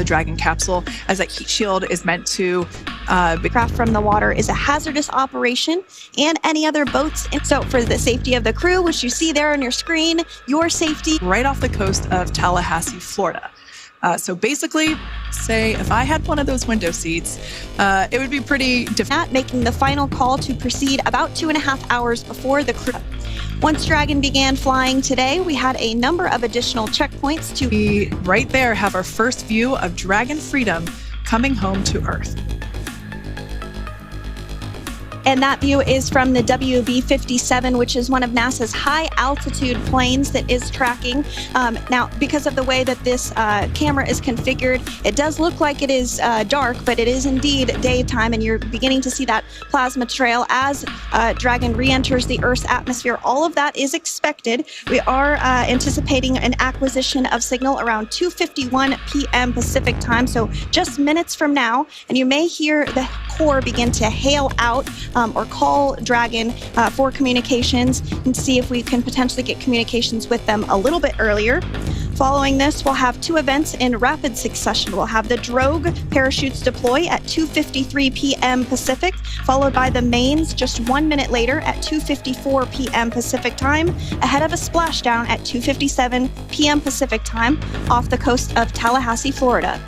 the Dragon capsule, as that heat shield is meant to Craft from the water is a hazardous operation, and any other boats. And so for the safety of the crew, which you see there on your screen, your safety. right off the coast of Tallahassee, Florida. So basically, say if I had one of those window seats, it would be pretty difficult. Making the final call to proceed about 2.5 hours before the crew. Once Dragon began flying today, we had a number of additional checkpoints to. We right there have our first view of Dragon Freedom coming home to Earth. And that view is from the WB-57, which is one of NASA's high-altitude planes that is tracking. Now, because of the way that this camera is configured, it does look like it is dark, but it is indeed daytime, and you're beginning to see that plasma trail as Dragon re-enters the Earth's atmosphere. All of that is expected. We are anticipating an acquisition of signal around 2:51 p.m. Pacific time, so just minutes from now, and you may hear the Corps begin to hail out or call Dragon for communications and see if we can potentially get communications with them a little bit earlier. Following this, we'll have two events in rapid succession. We'll have the drogue parachutes deploy at 2:53 p.m. Pacific, followed by the mains just 1 minute later at 2:54 p.m. Pacific time, ahead of a splashdown at 2:57 p.m. Pacific time off the coast of Tallahassee, Florida.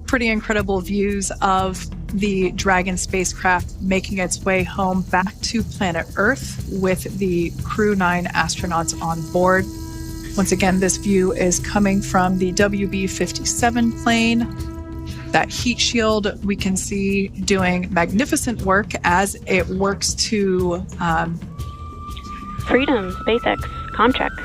Pretty incredible views of the Dragon spacecraft making its way home back to planet Earth with the Crew 9 astronauts on board. Once again, this view is coming from the WB-57 plane. That heat shield we can see doing magnificent work as it works to Freedom, SpaceX, contract.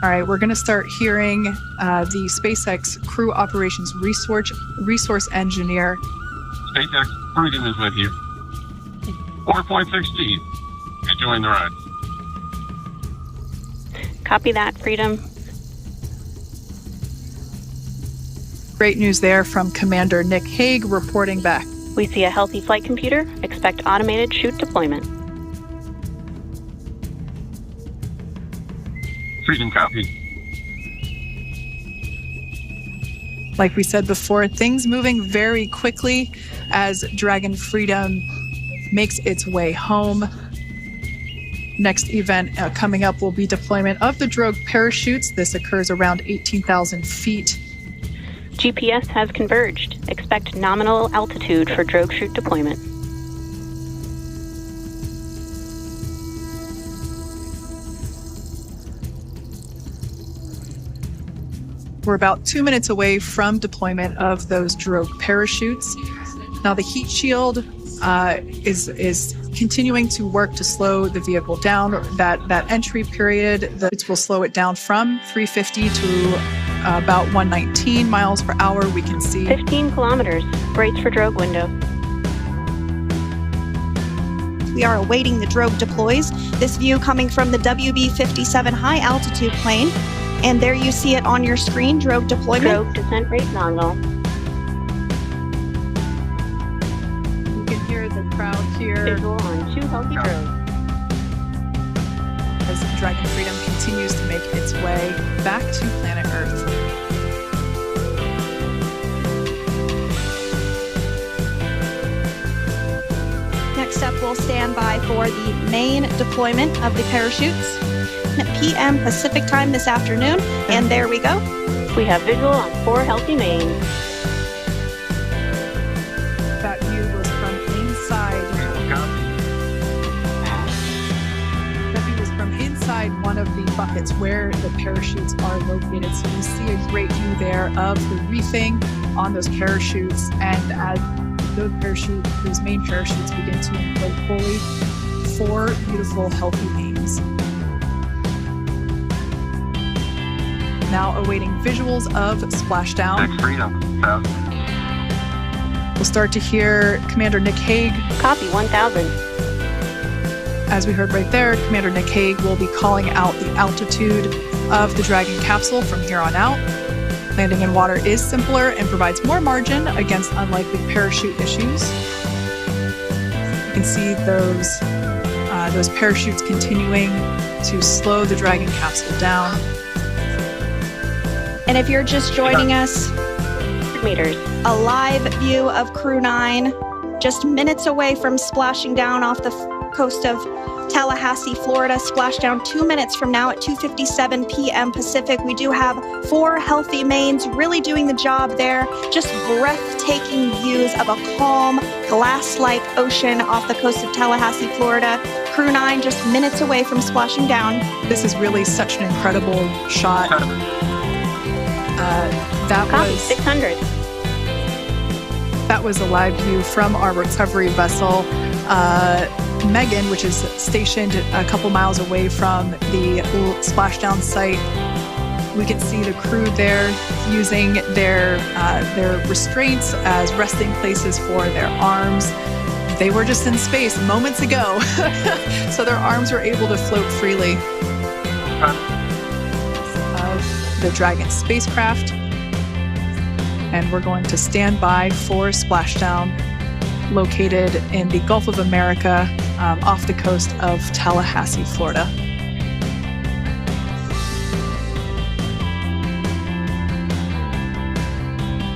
All right, we're going to start hearing the SpaceX Crew Operations Resource Engineer. SpaceX Freedom is with you. 4.16. Enjoying the ride. Copy that, Freedom. Great news there from Commander Nick Hague reporting back. We see a healthy flight computer. Expect automated chute deployment. Freedom copy. Like we said before, things moving very quickly as Dragon Freedom makes its way home. Next event coming up will be deployment of the drogue parachutes. This occurs around 18,000 feet. GPS has converged. Expect nominal altitude for drogue chute deployment. We're about 2 minutes away from deployment of those drogue parachutes. Now the heat shield is continuing to work to slow the vehicle down. That entry period, it will slow it down from 350 to about 119 miles per hour. We can see 15 kilometers. Brace for drogue window. We are awaiting the drogue deploys. This view coming from the WB-57 high altitude plane. And there you see it on your screen, drogue deployment. Drogue descent rate nominal. you can hear the crowd here Visual on 2 healthy drogues. as Dragon Freedom continues to make its way back to planet Earth. Next up, we'll stand by for the main deployment of the parachutes at p.m. Pacific time this afternoon. And there we go. We have visual on 4 healthy mains. That view was from inside. That view was from inside one of the buckets where the parachutes are located. So you see a great view there of the reefing on those parachutes, and as those main parachutes begin to inflate fully, 4 beautiful, healthy mains. Now awaiting visuals of splashdown. Next Freedom. 1,000. We'll start to hear Commander Nick Hague. Copy 1,000. As we heard right there, Commander Nick Hague will be calling out the altitude of the Dragon capsule from here on out. Landing in water is simpler and provides more margin against unlikely parachute issues. You can see those parachutes continuing to slow the Dragon capsule down. And if you're just joining us, meters. a live view of Crew 9, just minutes away from splashing down off the coast of Tallahassee, Florida. Splashdown 2 minutes from now at 2:57 p.m. Pacific. We do have 4 healthy mains really doing the job there. Just breathtaking views of a calm, glass-like ocean off the coast of Tallahassee, Florida. Crew 9 just minutes away from splashing down. This is really such an incredible shot. That Copy, was 600. That was a live view from our recovery vessel, Megan, which is stationed a couple miles away from the splashdown site. We can see the crew there using their restraints as resting places for their arms. They were just in space moments ago, so their arms were able to float freely. The Dragon spacecraft, and we're going to stand by for splashdown located in the Gulf of America off the coast of Tallahassee, Florida.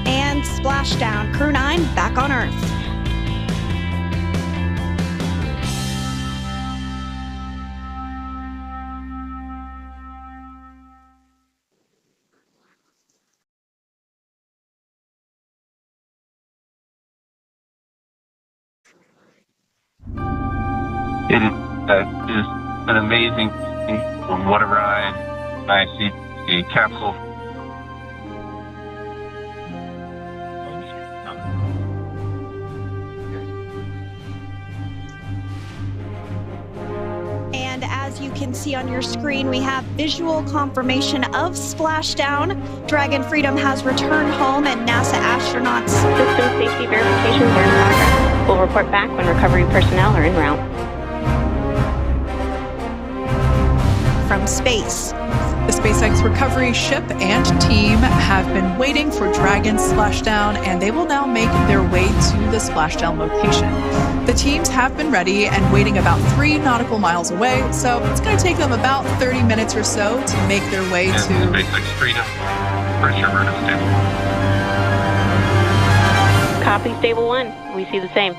And splashdown. Crew 9 back on Earth. It is an amazing thing. What a ride. I see the capsule. And as you can see on your screen, we have visual confirmation of splashdown. Dragon Freedom has returned home, and NASA astronauts. System safety verifications are in progress. We'll report back when recovery personnel are en route. From space. The SpaceX recovery ship and team have been waiting for Dragon's splashdown, and they will now make their way to the splashdown location. The teams have been ready and waiting about 3 nautical miles away, so it's going to take them about 30 minutes or so to make their way And to... SpaceX Freedom. Pretty sure we're going to stay. Copy, Stable 1. We see the same.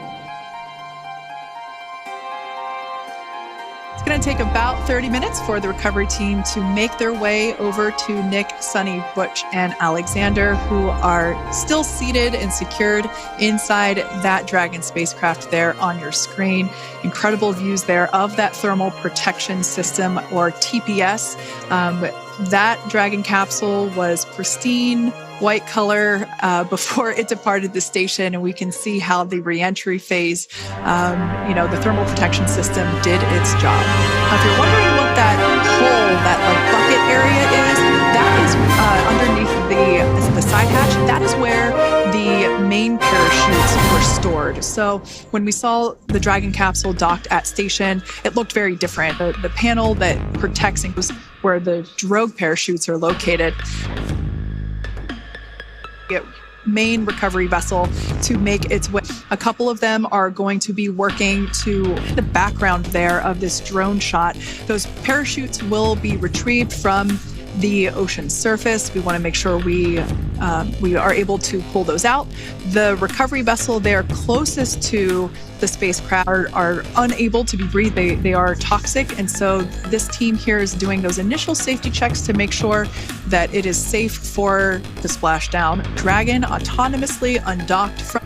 It's going to take about 30 minutes for the recovery team to make their way over to Nick, Sunny, Butch, and Alexander, who are still seated and secured inside that Dragon spacecraft there on your screen. Incredible views there of that thermal protection system, or TPS. That Dragon capsule was pristine, white color before it departed the station, and we can see how the reentry phase, the thermal protection system did its job. If you're wondering what that hole, that bucket area is, that is underneath the side hatch. That is where the main parachutes were stored. So when we saw the Dragon capsule docked at station, it looked very different. The panel that protects where the drogue parachutes are located. Main recovery vessel to make its way. A couple of them are going to be working to the background there of this drone shot. Those parachutes will be retrieved from the ocean surface. We want to make sure we are able to pull those out. The recovery vessel there closest to the spacecraft are unable to be breathed. They are toxic, and so this team here is doing those initial safety checks to make sure that it is safe for the splashdown. Dragon autonomously undocked from